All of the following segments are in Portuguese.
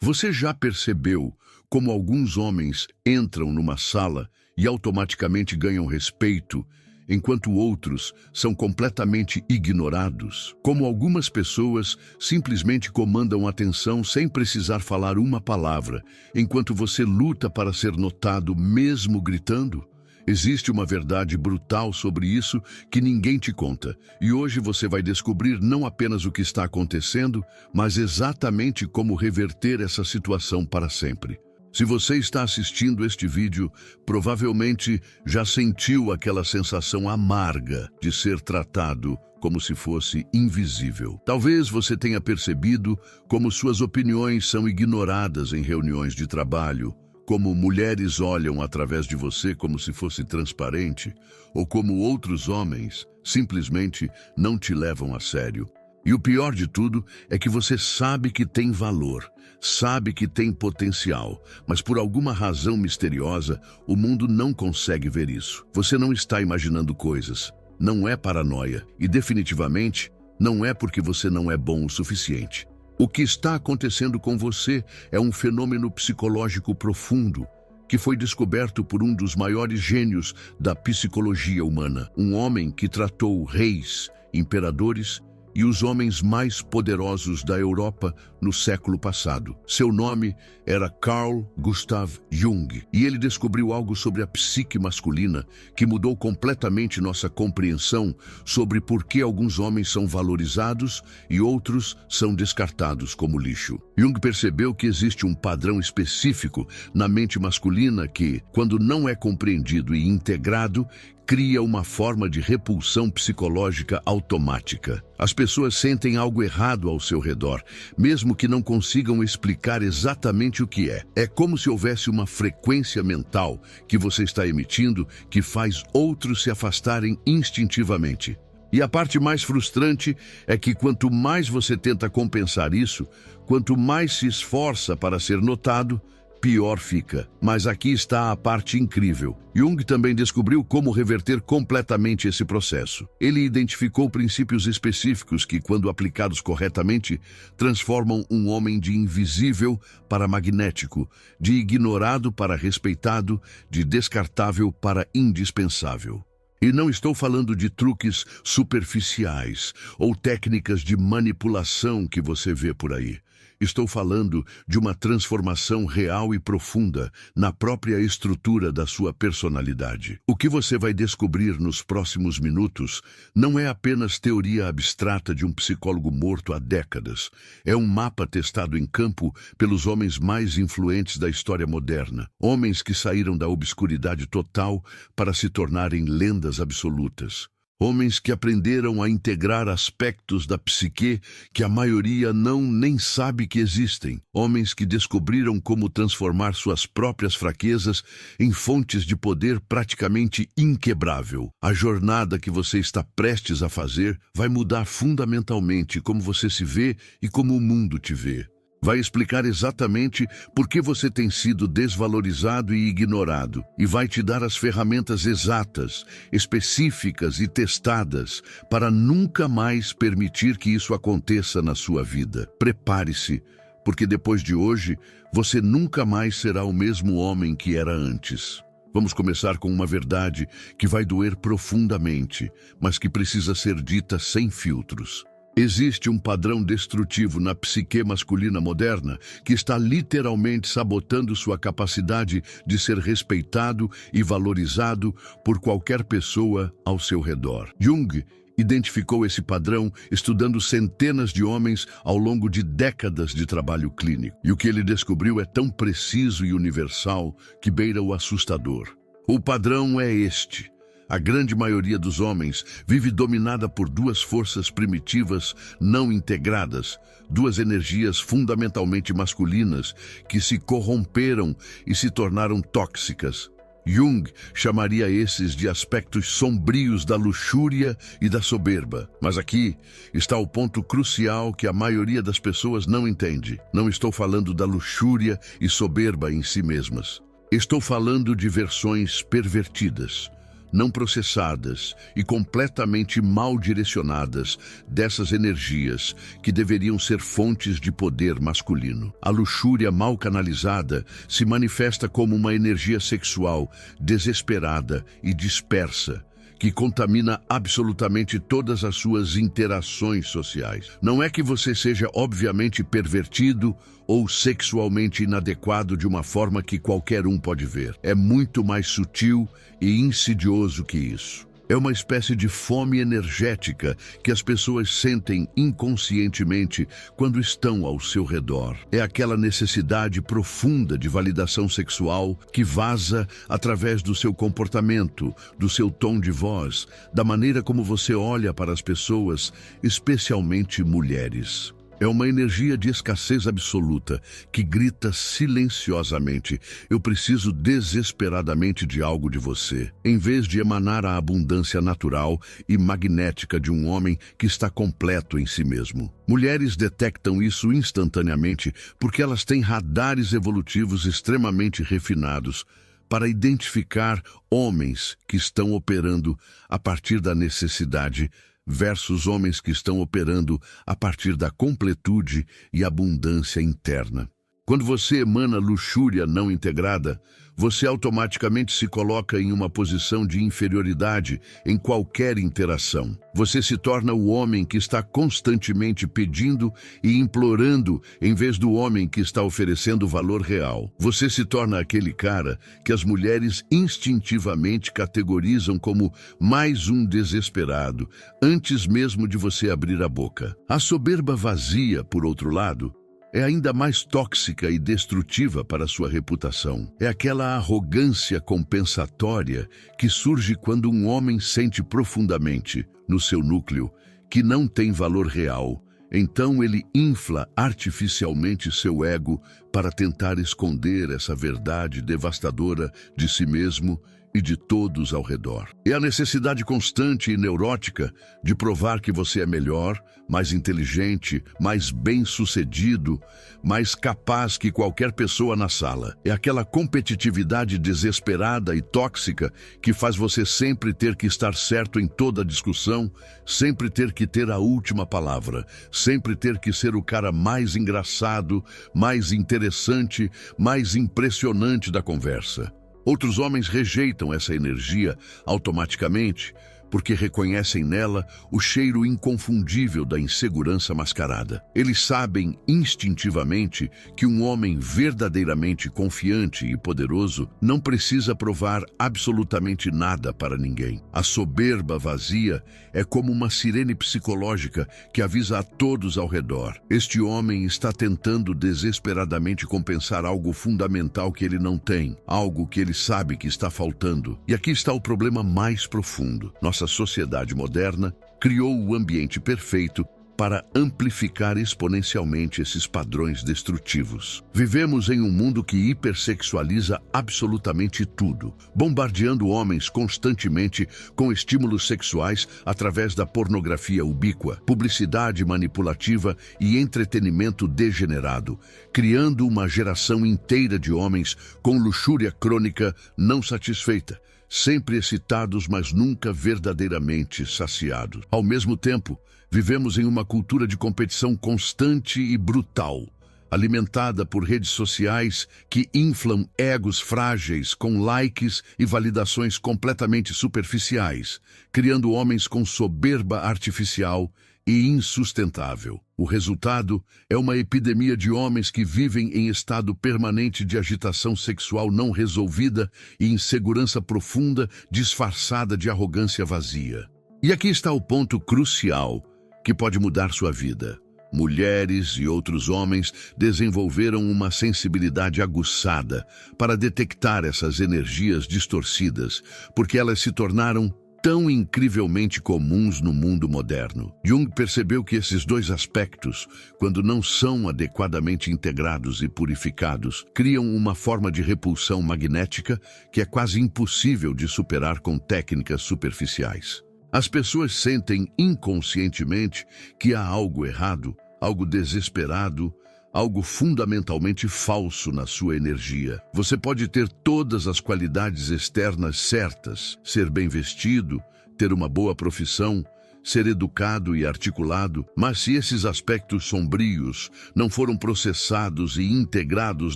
Você já percebeu como alguns homens entram numa sala e automaticamente ganham respeito, enquanto outros são completamente ignorados? Como algumas pessoas simplesmente comandam a atenção sem precisar falar uma palavra, enquanto você luta para ser notado mesmo gritando? Existe uma verdade brutal sobre isso que ninguém te conta, e hoje você vai descobrir não apenas o que está acontecendo, mas exatamente como reverter essa situação para sempre. Se você está assistindo este vídeo, provavelmente já sentiu aquela sensação amarga de ser tratado como se fosse invisível. Talvez você tenha percebido como suas opiniões são ignoradas em reuniões de trabalho, como mulheres olham através de você como se fosse transparente, ou como outros homens simplesmente não te levam a sério. E o pior de tudo é que você sabe que tem valor, sabe que tem potencial, mas por alguma razão misteriosa, o mundo não consegue ver isso. Você não está imaginando coisas, não é paranoia, e definitivamente não é porque você não é bom o suficiente. O que está acontecendo com você é um fenômeno psicológico profundo que foi descoberto por um dos maiores gênios da psicologia humana, um homem que tratou reis, imperadores e os homens mais poderosos da Europa no século passado. Seu nome era Carl Gustav Jung, e ele descobriu algo sobre a psique masculina que mudou completamente nossa compreensão sobre por que alguns homens são valorizados e outros são descartados como lixo. Jung percebeu que existe um padrão específico na mente masculina que, quando não é compreendido e integrado, cria uma forma de repulsão psicológica automática. As pessoas sentem algo errado ao seu redor, mesmo que não consigam explicar exatamente o que é. É como se houvesse uma frequência mental que você está emitindo que faz outros se afastarem instintivamente. E a parte mais frustrante é que quanto mais você tenta compensar isso, quanto mais se esforça para ser notado, pior fica. Mas aqui está a parte incrível. Jung também descobriu como reverter completamente esse processo. Ele identificou princípios específicos que, quando aplicados corretamente, transformam um homem de invisível para magnético, de ignorado para respeitado, de descartável para indispensável. E não estou falando de truques superficiais ou técnicas de manipulação que você vê por aí. Estou falando de uma transformação real e profunda na própria estrutura da sua personalidade. O que você vai descobrir nos próximos minutos não é apenas teoria abstrata de um psicólogo morto há décadas. É um mapa testado em campo pelos homens mais influentes da história moderna. Homens que saíram da obscuridade total para se tornarem lendas absolutas. Homens que aprenderam a integrar aspectos da psique que a maioria nem sabe que existem. Homens que descobriram como transformar suas próprias fraquezas em fontes de poder praticamente inquebrável. A jornada que você está prestes a fazer vai mudar fundamentalmente como você se vê e como o mundo te vê. Vai explicar exatamente por que você tem sido desvalorizado e ignorado, e vai te dar as ferramentas exatas, específicas e testadas para nunca mais permitir que isso aconteça na sua vida. Prepare-se, porque depois de hoje, você nunca mais será o mesmo homem que era antes. Vamos começar com uma verdade que vai doer profundamente, mas que precisa ser dita sem filtros. Existe um padrão destrutivo na psique masculina moderna que está literalmente sabotando sua capacidade de ser respeitado e valorizado por qualquer pessoa ao seu redor. Jung identificou esse padrão estudando centenas de homens ao longo de décadas de trabalho clínico. E o que ele descobriu é tão preciso e universal que beira o assustador. O padrão é este. A grande maioria dos homens vive dominada por duas forças primitivas não integradas, duas energias fundamentalmente masculinas que se corromperam e se tornaram tóxicas. Jung chamaria esses de aspectos sombrios da luxúria e da soberba. Mas aqui está o ponto crucial que a maioria das pessoas não entende. Não estou falando da luxúria e soberba em si mesmas. Estou falando de versões pervertidas. não processadas e completamente mal direcionadas dessas energias que deveriam ser fontes de poder masculino. A luxúria mal canalizada se manifesta como uma energia sexual desesperada e dispersa, que contamina absolutamente todas as suas interações sociais. Não é que você seja obviamente pervertido ou sexualmente inadequado de uma forma que qualquer um pode ver. É muito mais sutil e insidioso que isso. É uma espécie de fome energética que as pessoas sentem inconscientemente quando estão ao seu redor. É aquela necessidade profunda de validação sexual que vaza através do seu comportamento, do seu tom de voz, da maneira como você olha para as pessoas, especialmente mulheres. É uma energia de escassez absoluta que grita silenciosamente: eu preciso desesperadamente de algo de você, em vez de emanar a abundância natural e magnética de um homem que está completo em si mesmo. Mulheres detectam isso instantaneamente porque elas têm radares evolutivos extremamente refinados para identificar homens que estão operando a partir da necessidade versus homens que estão operando a partir da completude e abundância interna. Quando você emana luxúria não integrada, você automaticamente se coloca em uma posição de inferioridade em qualquer interação. Você se torna o homem que está constantemente pedindo e implorando em vez do homem que está oferecendo valor real. Você se torna aquele cara que as mulheres instintivamente categorizam como mais um desesperado, antes mesmo de você abrir a boca. A soberba vazia, por outro lado, é ainda mais tóxica e destrutiva para sua reputação. É aquela arrogância compensatória que surge quando um homem sente profundamente, no seu núcleo, que não tem valor real. Então ele infla artificialmente seu ego para tentar esconder essa verdade devastadora de si mesmo e de todos ao redor. É a necessidade constante e neurótica de provar que você é melhor, mais inteligente, mais bem-sucedido, mais capaz que qualquer pessoa na sala. É aquela competitividade desesperada e tóxica que faz você sempre ter que estar certo em toda discussão, sempre ter que ter a última palavra, sempre ter que ser o cara mais engraçado, mais interessante, mais impressionante da conversa. Outros homens rejeitam essa energia automaticamente porque reconhecem nela o cheiro inconfundível da insegurança mascarada. Eles sabem instintivamente que um homem verdadeiramente confiante e poderoso não precisa provar absolutamente nada para ninguém. A soberba vazia é como uma sirene psicológica que avisa a todos ao redor: este homem está tentando desesperadamente compensar algo fundamental que ele não tem, algo que ele sabe que está faltando. E aqui está o problema mais profundo. Nossa sociedade moderna criou o ambiente perfeito para amplificar exponencialmente esses padrões destrutivos. Vivemos em um mundo que hipersexualiza absolutamente tudo, bombardeando homens constantemente com estímulos sexuais através da pornografia ubíqua, publicidade manipulativa e entretenimento degenerado, criando uma geração inteira de homens com luxúria crônica não satisfeita, sempre excitados, mas nunca verdadeiramente saciados. Ao mesmo tempo, vivemos em uma cultura de competição constante e brutal, alimentada por redes sociais que inflam egos frágeis com likes e validações completamente superficiais, criando homens com soberba artificial e insustentável. O resultado é uma epidemia de homens que vivem em estado permanente de agitação sexual não resolvida e insegurança profunda disfarçada de arrogância vazia. E aqui está o ponto crucial que pode mudar sua vida. Mulheres e outros homens desenvolveram uma sensibilidade aguçada para detectar essas energias distorcidas, porque elas se tornaram tão incrivelmente comuns no mundo moderno. Jung percebeu que esses dois aspectos, quando não são adequadamente integrados e purificados, criam uma forma de repulsão magnética que é quase impossível de superar com técnicas superficiais. As pessoas sentem inconscientemente que há algo errado, algo desesperado, algo fundamentalmente falso na sua energia. Você pode ter todas as qualidades externas certas, ser bem vestido, ter uma boa profissão, ser educado e articulado, mas se esses aspectos sombrios não foram processados e integrados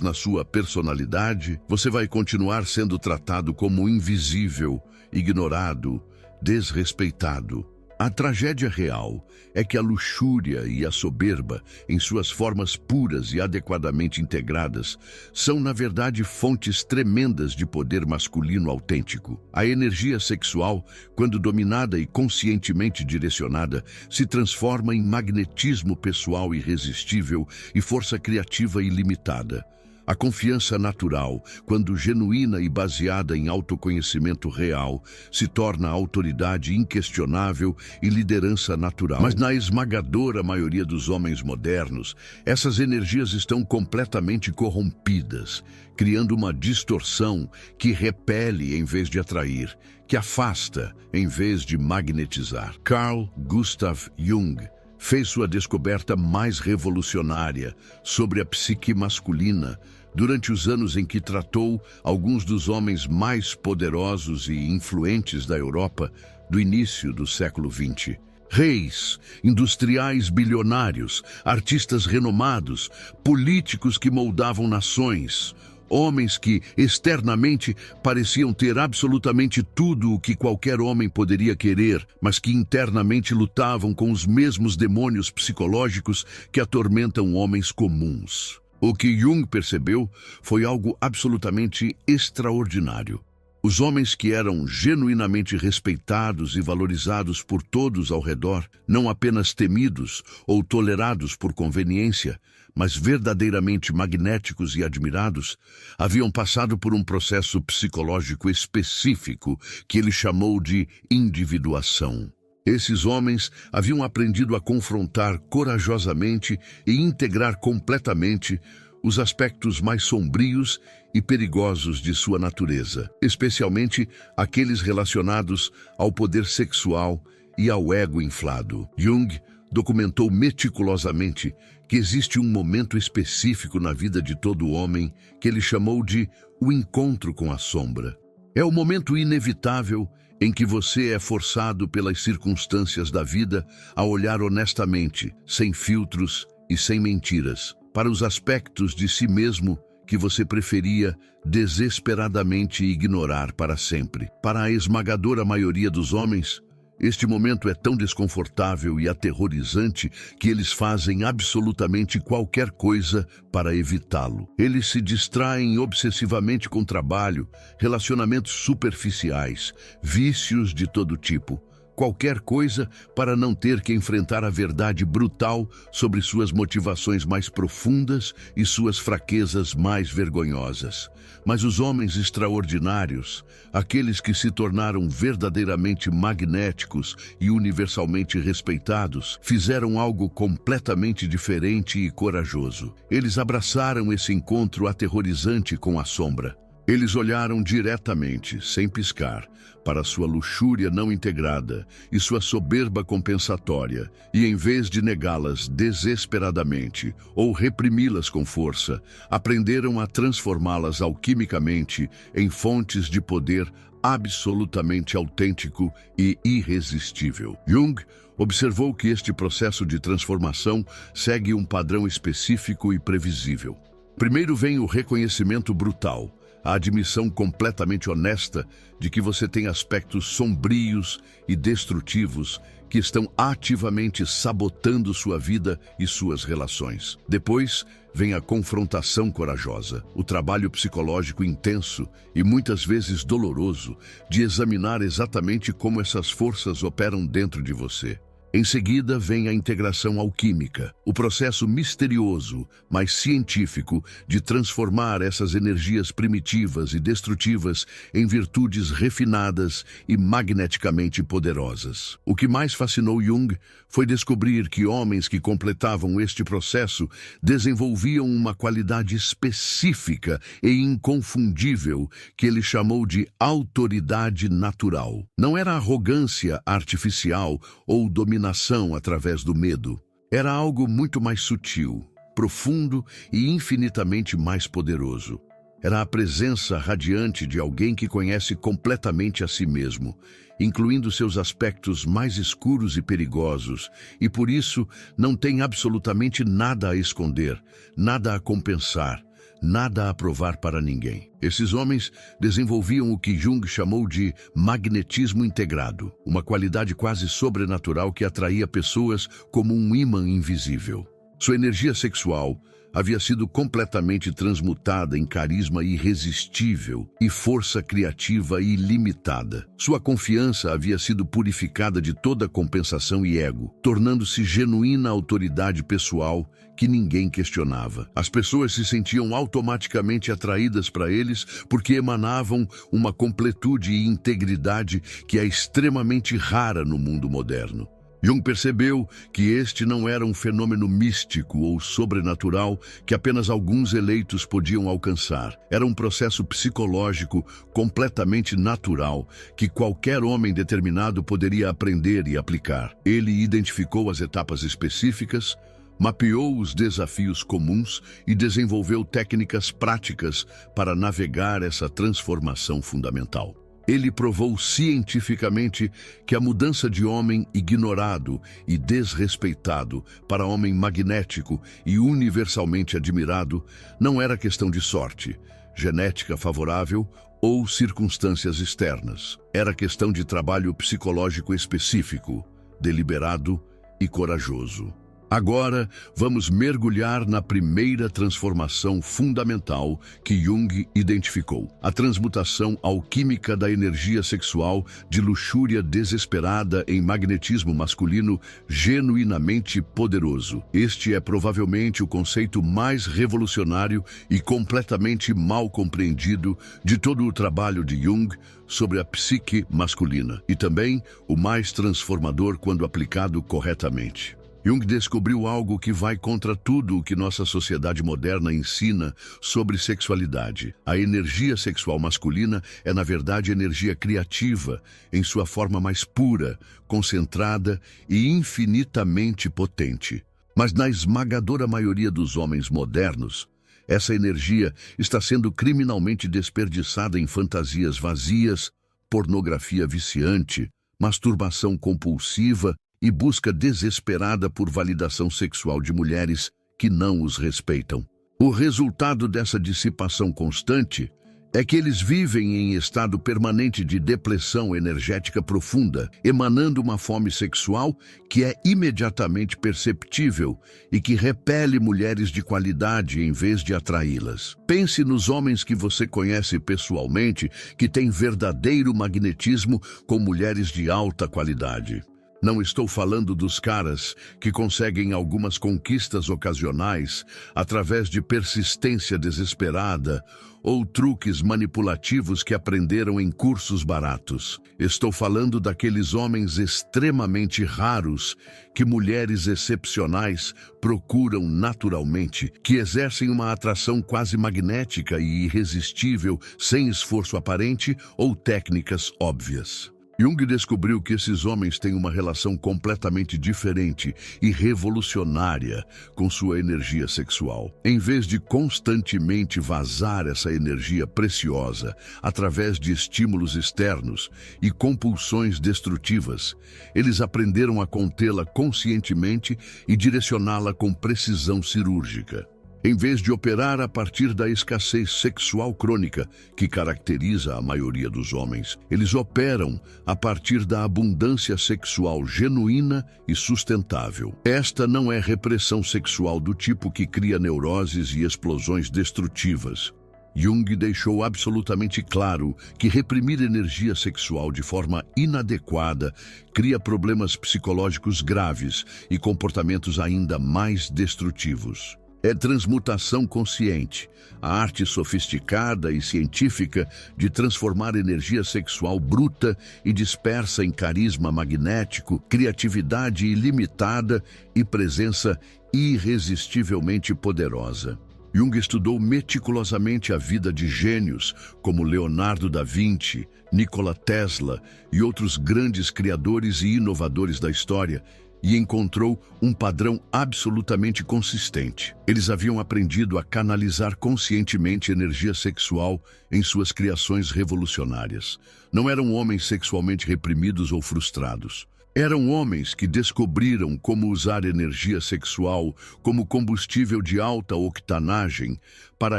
na sua personalidade, você vai continuar sendo tratado como invisível, ignorado, desrespeitado. A tragédia real é que a luxúria e a soberba, em suas formas puras e adequadamente integradas, são, na verdade, fontes tremendas de poder masculino autêntico. A energia sexual, quando dominada e conscientemente direcionada, se transforma em magnetismo pessoal irresistível e força criativa ilimitada. A confiança natural, quando genuína e baseada em autoconhecimento real, se torna autoridade inquestionável e liderança natural. Mas na esmagadora maioria dos homens modernos, essas energias estão completamente corrompidas, criando uma distorção que repele em vez de atrair, que afasta em vez de magnetizar. Carl Gustav Jung fez sua descoberta mais revolucionária sobre a psique masculina durante os anos em que tratou alguns dos homens mais poderosos e influentes da Europa do início do século XX. Reis, industriais bilionários, artistas renomados, políticos que moldavam nações, homens que, externamente, pareciam ter absolutamente tudo o que qualquer homem poderia querer, mas que internamente lutavam com os mesmos demônios psicológicos que atormentam homens comuns. O que Jung percebeu foi algo absolutamente extraordinário. Os homens que eram genuinamente respeitados e valorizados por todos ao redor, não apenas temidos ou tolerados por conveniência, mas verdadeiramente magnéticos e admirados, haviam passado por um processo psicológico específico que ele chamou de individuação. Esses homens haviam aprendido a confrontar corajosamente e integrar completamente os aspectos mais sombrios e perigosos de sua natureza, especialmente aqueles relacionados ao poder sexual e ao ego inflado. Jung documentou meticulosamente que existe um momento específico na vida de todo homem que ele chamou de o encontro com a sombra. É o momento inevitável em que você é forçado pelas circunstâncias da vida a olhar honestamente, sem filtros e sem mentiras, para os aspectos de si mesmo que você preferia desesperadamente ignorar para sempre. Para a esmagadora maioria dos homens, este momento é tão desconfortável e aterrorizante que eles fazem absolutamente qualquer coisa para evitá-lo. Eles se distraem obsessivamente com trabalho, relacionamentos superficiais, vícios de todo tipo. Qualquer coisa para não ter que enfrentar a verdade brutal sobre suas motivações mais profundas e suas fraquezas mais vergonhosas. Mas os homens extraordinários, aqueles que se tornaram verdadeiramente magnéticos e universalmente respeitados, fizeram algo completamente diferente e corajoso. Eles abraçaram esse encontro aterrorizante com a sombra. Eles olharam diretamente, sem piscar, para sua luxúria não integrada e sua soberba compensatória, e em vez de negá-las desesperadamente ou reprimi-las com força, aprenderam a transformá-las alquimicamente em fontes de poder absolutamente autêntico e irresistível. Jung observou que este processo de transformação segue um padrão específico e previsível. Primeiro vem o reconhecimento brutal, a admissão completamente honesta de que você tem aspectos sombrios e destrutivos que estão ativamente sabotando sua vida e suas relações. Depois vem a confrontação corajosa, o trabalho psicológico intenso e muitas vezes doloroso de examinar exatamente como essas forças operam dentro de você. Em seguida vem a integração alquímica, o processo misterioso, mas científico, de transformar essas energias primitivas e destrutivas em virtudes refinadas e magneticamente poderosas. O que mais fascinou Jung foi descobrir que homens que completavam este processo desenvolviam uma qualidade específica e inconfundível que ele chamou de autoridade natural. Não era arrogância artificial ou dominação através do medo. Era algo muito mais sutil, profundo e infinitamente mais poderoso. Era a presença radiante de alguém que conhece completamente a si mesmo, incluindo seus aspectos mais escuros e perigosos, e por isso não tem absolutamente nada a esconder, nada a compensar, nada a provar para ninguém. Esses homens desenvolviam o que Jung chamou de magnetismo integrado, uma qualidade quase sobrenatural que atraía pessoas como um ímã invisível. Sua energia sexual havia sido completamente transmutada em carisma irresistível e força criativa ilimitada. Sua confiança havia sido purificada de toda compensação e ego, tornando-se genuína autoridade pessoal que ninguém questionava. As pessoas se sentiam automaticamente atraídas para eles porque emanavam uma completude e integridade que é extremamente rara no mundo moderno. Jung percebeu que este não era um fenômeno místico ou sobrenatural que apenas alguns eleitos podiam alcançar. Era um processo psicológico completamente natural que qualquer homem determinado poderia aprender e aplicar. Ele identificou as etapas específicas, mapeou os desafios comuns e desenvolveu técnicas práticas para navegar essa transformação fundamental. Ele provou cientificamente que a mudança de homem ignorado e desrespeitado para homem magnético e universalmente admirado não era questão de sorte, genética favorável ou circunstâncias externas. Era questão de trabalho psicológico específico, deliberado e corajoso. Agora, vamos mergulhar na primeira transformação fundamental que Jung identificou: a transmutação alquímica da energia sexual de luxúria desesperada em magnetismo masculino genuinamente poderoso. Este é provavelmente o conceito mais revolucionário e completamente mal compreendido de todo o trabalho de Jung sobre a psique masculina, e também o mais transformador quando aplicado corretamente. Jung descobriu algo que vai contra tudo o que nossa sociedade moderna ensina sobre sexualidade. A energia sexual masculina é, na verdade, energia criativa, em sua forma mais pura, concentrada e infinitamente potente. Mas na esmagadora maioria dos homens modernos, essa energia está sendo criminalmente desperdiçada em fantasias vazias, pornografia viciante, masturbação compulsiva e busca desesperada por validação sexual de mulheres que não os respeitam. O resultado dessa dissipação constante é que eles vivem em estado permanente de depressão energética profunda, emanando uma fome sexual que é imediatamente perceptível e que repele mulheres de qualidade em vez de atraí-las. Pense nos homens que você conhece pessoalmente que têm verdadeiro magnetismo com mulheres de alta qualidade. Não estou falando dos caras que conseguem algumas conquistas ocasionais através de persistência desesperada ou truques manipulativos que aprenderam em cursos baratos. Estou falando daqueles homens extremamente raros que mulheres excepcionais procuram naturalmente, que exercem uma atração quase magnética e irresistível sem esforço aparente ou técnicas óbvias. Jung descobriu que esses homens têm uma relação completamente diferente e revolucionária com sua energia sexual. Em vez de constantemente vazar essa energia preciosa através de estímulos externos e compulsões destrutivas, eles aprenderam a contê-la conscientemente e direcioná-la com precisão cirúrgica. Em vez de operar a partir da escassez sexual crônica que caracteriza a maioria dos homens, eles operam a partir da abundância sexual genuína e sustentável. Esta não é repressão sexual do tipo que cria neuroses e explosões destrutivas. Jung deixou absolutamente claro que reprimir energia sexual de forma inadequada cria problemas psicológicos graves e comportamentos ainda mais destrutivos. É transmutação consciente, a arte sofisticada e científica de transformar energia sexual bruta e dispersa em carisma magnético, criatividade ilimitada e presença irresistivelmente poderosa. Jung estudou meticulosamente a vida de gênios como Leonardo da Vinci, Nikola Tesla e outros grandes criadores e inovadores da história, e encontrou um padrão absolutamente consistente. Eles haviam aprendido a canalizar conscientemente energia sexual em suas criações revolucionárias. Não eram homens sexualmente reprimidos ou frustrados. Eram homens que descobriram como usar energia sexual como combustível de alta octanagem para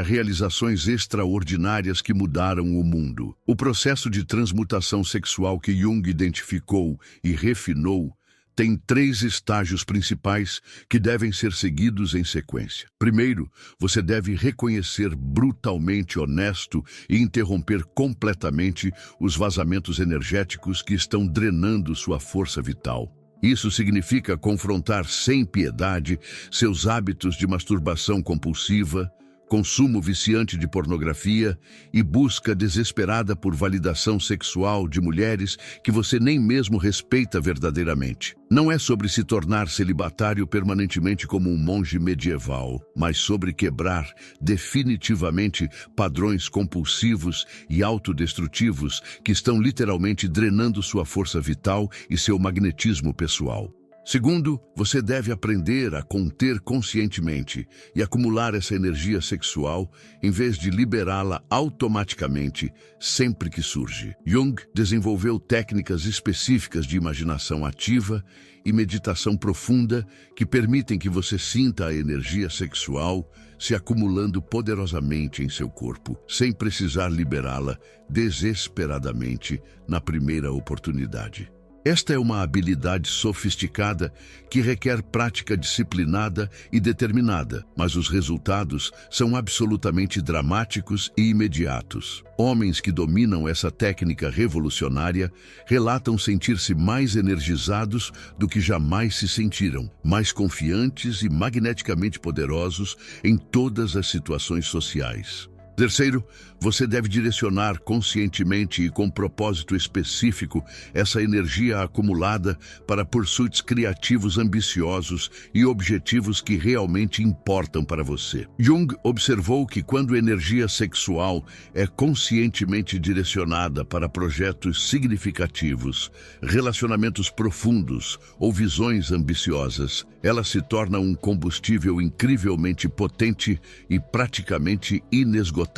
realizações extraordinárias que mudaram o mundo. O processo de transmutação sexual que Jung identificou e refinou tem 3 estágios principais que devem ser seguidos em sequência. Primeiro, você deve reconhecer brutalmente honesto e interromper completamente os vazamentos energéticos que estão drenando sua força vital. Isso significa confrontar sem piedade seus hábitos de masturbação compulsiva, consumo viciante de pornografia e busca desesperada por validação sexual de mulheres que você nem mesmo respeita verdadeiramente. Não é sobre se tornar celibatário permanentemente como um monge medieval, mas sobre quebrar definitivamente padrões compulsivos e autodestrutivos que estão literalmente drenando sua força vital e seu magnetismo pessoal. Segundo, você deve aprender a conter conscientemente e acumular essa energia sexual em vez de liberá-la automaticamente sempre que surge. Jung desenvolveu técnicas específicas de imaginação ativa e meditação profunda que permitem que você sinta a energia sexual se acumulando poderosamente em seu corpo, sem precisar liberá-la desesperadamente na primeira oportunidade. Esta é uma habilidade sofisticada que requer prática disciplinada e determinada, mas os resultados são absolutamente dramáticos e imediatos. Homens que dominam essa técnica revolucionária relatam sentir-se mais energizados do que jamais se sentiram, mais confiantes e magneticamente poderosos em todas as situações sociais. Terceiro, você deve direcionar conscientemente e com propósito específico essa energia acumulada para pursuits criativos ambiciosos e objetivos que realmente importam para você. Jung observou que quando a energia sexual é conscientemente direcionada para projetos significativos, relacionamentos profundos ou visões ambiciosas, ela se torna um combustível incrivelmente potente e praticamente inesgotável.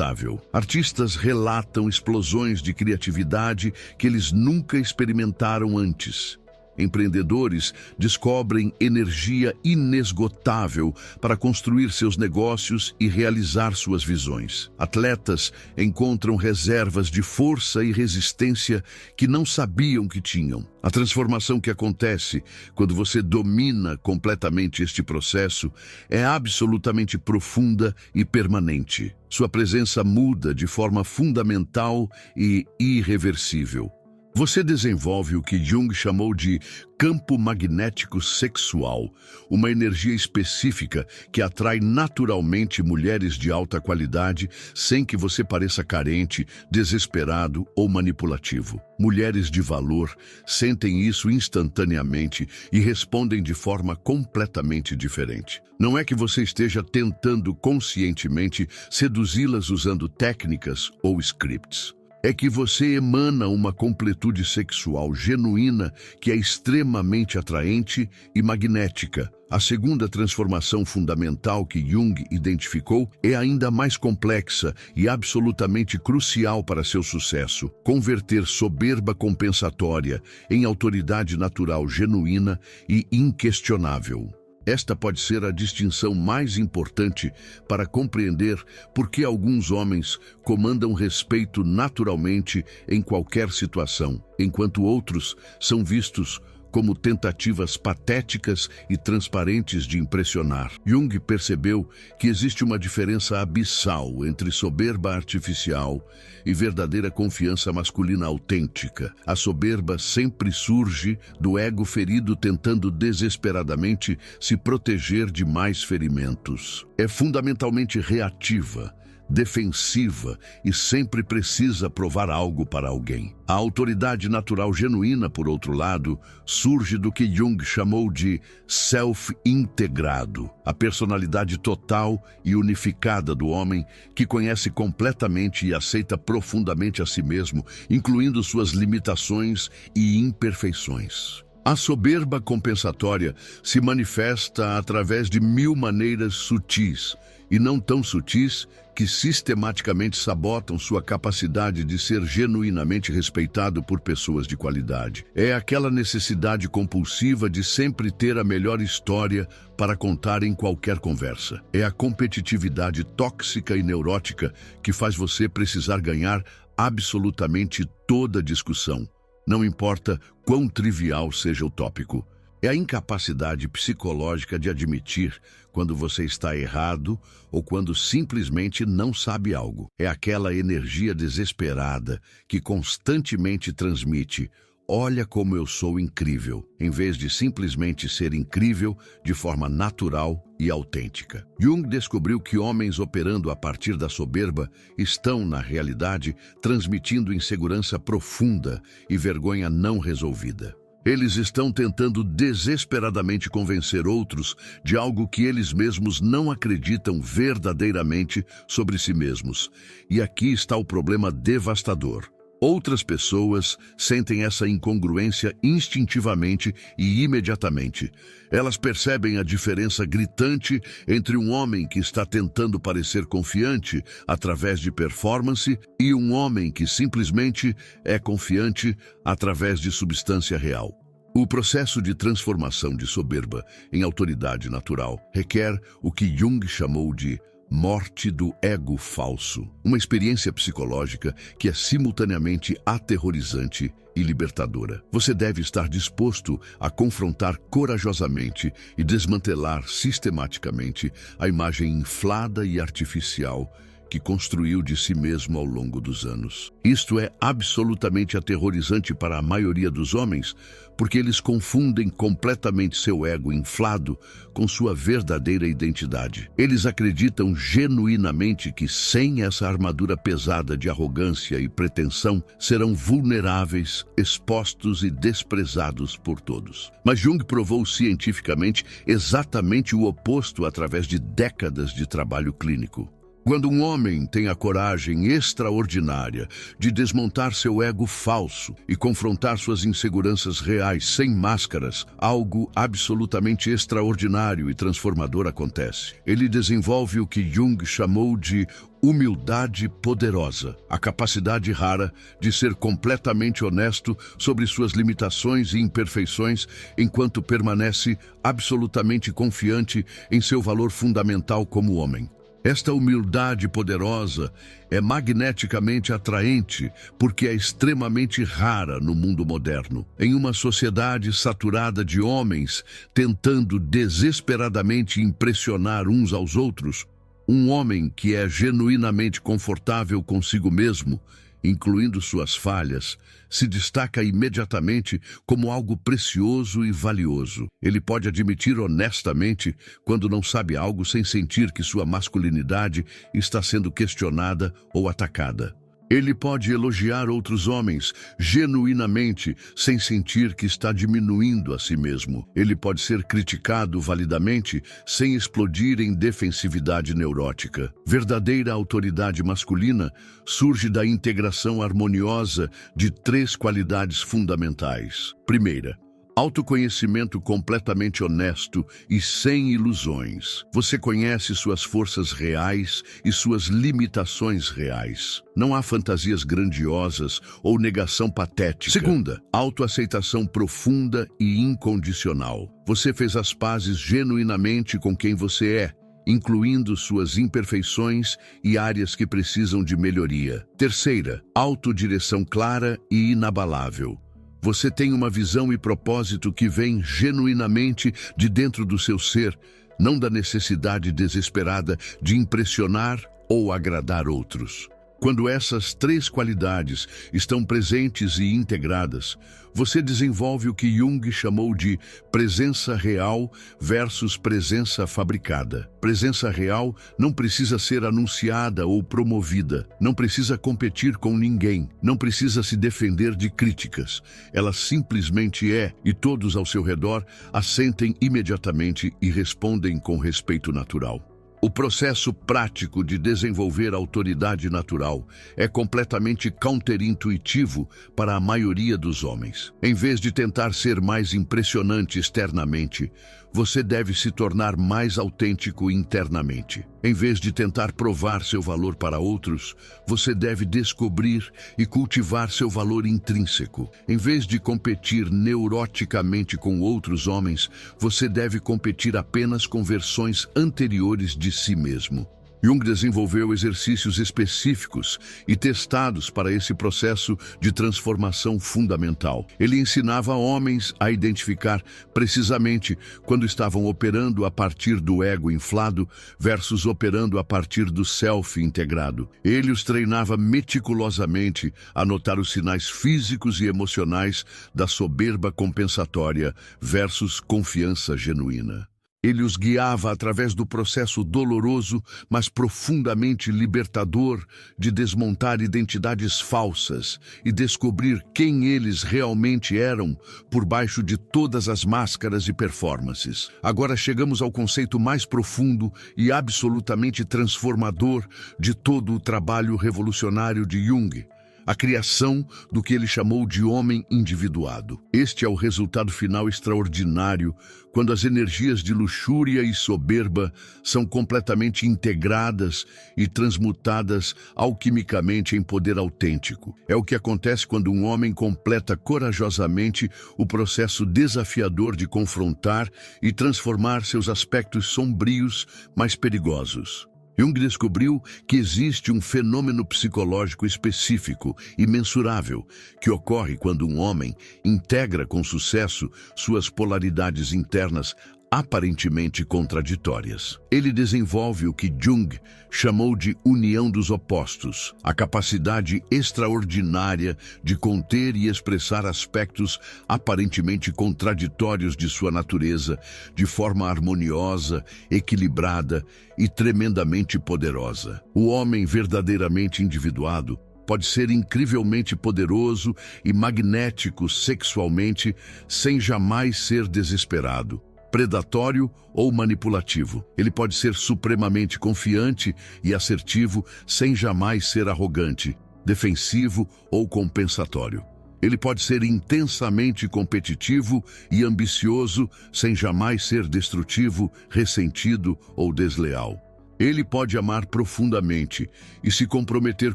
Artistas relatam explosões de criatividade que eles nunca experimentaram antes. Empreendedores descobrem energia inesgotável para construir seus negócios e realizar suas visões. Atletas encontram reservas de força e resistência que não sabiam que tinham. A transformação que acontece quando você domina completamente este processo é absolutamente profunda e permanente. Sua presença muda de forma fundamental e irreversível. Você desenvolve o que Jung chamou de campo magnético sexual, uma energia específica que atrai naturalmente mulheres de alta qualidade sem que você pareça carente, desesperado ou manipulativo. Mulheres de valor sentem isso instantaneamente e respondem de forma completamente diferente. Não é que você esteja tentando conscientemente seduzi-las usando técnicas ou scripts. É que você emana uma completude sexual genuína que é extremamente atraente e magnética. A segunda transformação fundamental que Jung identificou é ainda mais complexa e absolutamente crucial para seu sucesso: converter soberba compensatória em autoridade natural genuína e inquestionável. Esta pode ser a distinção mais importante para compreender por que alguns homens comandam respeito naturalmente em qualquer situação, enquanto outros são vistos como tentativas patéticas e transparentes de impressionar. Jung percebeu que existe uma diferença abissal entre soberba artificial e verdadeira confiança masculina autêntica. A soberba sempre surge do ego ferido tentando desesperadamente se proteger de mais ferimentos. É fundamentalmente reativa, defensiva e sempre precisa provar algo para alguém. A autoridade natural genuína, por outro lado, surge do que Jung chamou de self-integrado, a personalidade total e unificada do homem que conhece completamente e aceita profundamente a si mesmo, incluindo suas limitações e imperfeições. A soberba compensatória se manifesta através de 1000 maneiras sutis e não tão sutis que sistematicamente sabotam sua capacidade de ser genuinamente respeitado por pessoas de qualidade. É aquela necessidade compulsiva de sempre ter a melhor história para contar em qualquer conversa. É a competitividade tóxica e neurótica que faz você precisar ganhar absolutamente toda discussão. Não importa quão trivial seja o tópico. É a incapacidade psicológica de admitir quando você está errado ou quando simplesmente não sabe algo. É aquela energia desesperada que constantemente transmite: olha como eu sou incrível, em vez de simplesmente ser incrível de forma natural e autêntica. Jung descobriu que homens operando a partir da soberba estão, na realidade, transmitindo insegurança profunda e vergonha não resolvida. Eles estão tentando desesperadamente convencer outros de algo que eles mesmos não acreditam verdadeiramente sobre si mesmos. E aqui está o problema devastador. Outras pessoas sentem essa incongruência instintivamente e imediatamente. Elas percebem a diferença gritante entre um homem que está tentando parecer confiante através de performance e um homem que simplesmente é confiante através de substância real. O processo de transformação de soberba em autoridade natural requer o que Jung chamou de morte do ego falso, uma experiência psicológica que é simultaneamente aterrorizante e libertadora. Você deve estar disposto a confrontar corajosamente e desmantelar sistematicamente a imagem inflada e artificial que construiu de si mesmo ao longo dos anos. Isto é absolutamente aterrorizante para a maioria dos homens, porque eles confundem completamente seu ego inflado com sua verdadeira identidade. Eles acreditam genuinamente que, sem essa armadura pesada de arrogância e pretensão, serão vulneráveis, expostos e desprezados por todos. Mas Jung provou cientificamente exatamente o oposto através de décadas de trabalho clínico. Quando um homem tem a coragem extraordinária de desmontar seu ego falso e confrontar suas inseguranças reais sem máscaras, algo absolutamente extraordinário e transformador acontece. Ele desenvolve o que Jung chamou de humildade poderosa, a capacidade rara de ser completamente honesto sobre suas limitações e imperfeições, enquanto permanece absolutamente confiante em seu valor fundamental como homem. Esta humildade poderosa é magneticamente atraente porque é extremamente rara no mundo moderno. Em uma sociedade saturada de homens tentando desesperadamente impressionar uns aos outros, um homem que é genuinamente confortável consigo mesmo, incluindo suas falhas, se destaca imediatamente como algo precioso e valioso. Ele pode admitir honestamente quando não sabe algo sem sentir que sua masculinidade está sendo questionada ou atacada. Ele pode elogiar outros homens genuinamente sem sentir que está diminuindo a si mesmo. Ele pode ser criticado validamente sem explodir em defensividade neurótica. Verdadeira autoridade masculina surge da integração harmoniosa de 3 qualidades fundamentais. Primeira, autoconhecimento completamente honesto e sem ilusões. Você conhece suas forças reais e suas limitações reais. Não há fantasias grandiosas ou negação patética. Segunda, autoaceitação profunda e incondicional. Você fez as pazes genuinamente com quem você é, incluindo suas imperfeições e áreas que precisam de melhoria. Terceira, autodireção clara e inabalável. Você tem uma visão e propósito que vem genuinamente de dentro do seu ser, não da necessidade desesperada de impressionar ou agradar outros. Quando essas 3 qualidades estão presentes e integradas, você desenvolve o que Jung chamou de presença real versus presença fabricada. Presença real não precisa ser anunciada ou promovida, não precisa competir com ninguém, não precisa se defender de críticas. Ela simplesmente é, e todos ao seu redor assentem imediatamente e respondem com respeito natural. O processo prático de desenvolver autoridade natural é completamente counterintuitivo para a maioria dos homens. Em vez de tentar ser mais impressionante externamente, você deve se tornar mais autêntico internamente. Em vez de tentar provar seu valor para outros, você deve descobrir e cultivar seu valor intrínseco. Em vez de competir neuroticamente com outros homens, você deve competir apenas com versões anteriores de si mesmo. Jung desenvolveu exercícios específicos e testados para esse processo de transformação fundamental. Ele ensinava homens a identificar precisamente quando estavam operando a partir do ego inflado versus operando a partir do self integrado. Ele os treinava meticulosamente a notar os sinais físicos e emocionais da soberba compensatória versus confiança genuína. Ele os guiava através do processo doloroso, mas profundamente libertador de desmontar identidades falsas e descobrir quem eles realmente eram por baixo de todas as máscaras e performances. Agora chegamos ao conceito mais profundo e absolutamente transformador de todo o trabalho revolucionário de Jung: a criação do que ele chamou de homem individuado. Este é o resultado final extraordinário quando as energias de luxúria e soberba são completamente integradas e transmutadas alquimicamente em poder autêntico. É o que acontece quando um homem completa corajosamente o processo desafiador de confrontar e transformar seus aspectos sombrios mais perigosos. Jung descobriu que existe um fenômeno psicológico específico e mensurável que ocorre quando um homem integra com sucesso suas polaridades internas aparentemente contraditórias. Ele desenvolve o que Jung chamou de união dos opostos, a capacidade extraordinária de conter e expressar aspectos aparentemente contraditórios de sua natureza de forma harmoniosa, equilibrada e tremendamente poderosa. O homem verdadeiramente individuado pode ser incrivelmente poderoso e magnético sexualmente sem jamais ser desesperado, predatório ou manipulativo. Ele pode ser supremamente confiante e assertivo sem jamais ser arrogante, defensivo ou compensatório. Ele pode ser intensamente competitivo e ambicioso sem jamais ser destrutivo, ressentido ou desleal. Ele pode amar profundamente e se comprometer